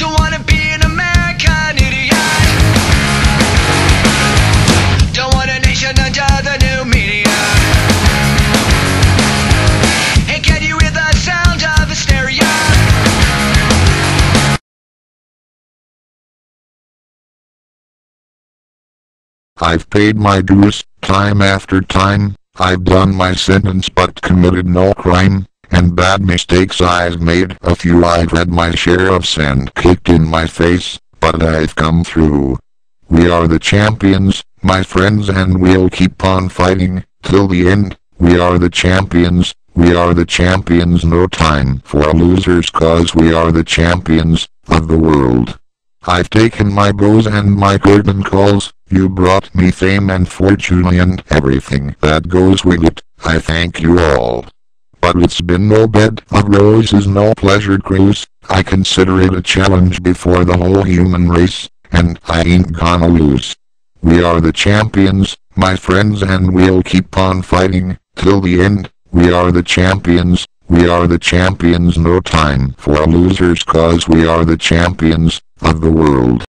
Don't wanna be an American idiot. Don't want a nation under the new media. Hey, can you hear the sound of hysteria? I've paid my dues, time after time. I've done my sentence but committed no crime, and bad mistakes I've made. A few I've had my share of sand kicked in my face, but I've come through. We are the champions, my friends, and we'll keep on fighting, till the end. We are the champions, we are the champions, no time for losers, cause we are the champions of the world. I've taken my goes and my curtain calls. You brought me fame and fortune and everything that goes with it. I thank you all. But it's been no bed of roses, no pleasure cruise. I consider it a challenge before the whole human race, and I ain't gonna lose. We are the champions, my friends, and we'll keep on fighting till the end. We are the champions, we are the champions, no time for losers, cause we are the champions of the world.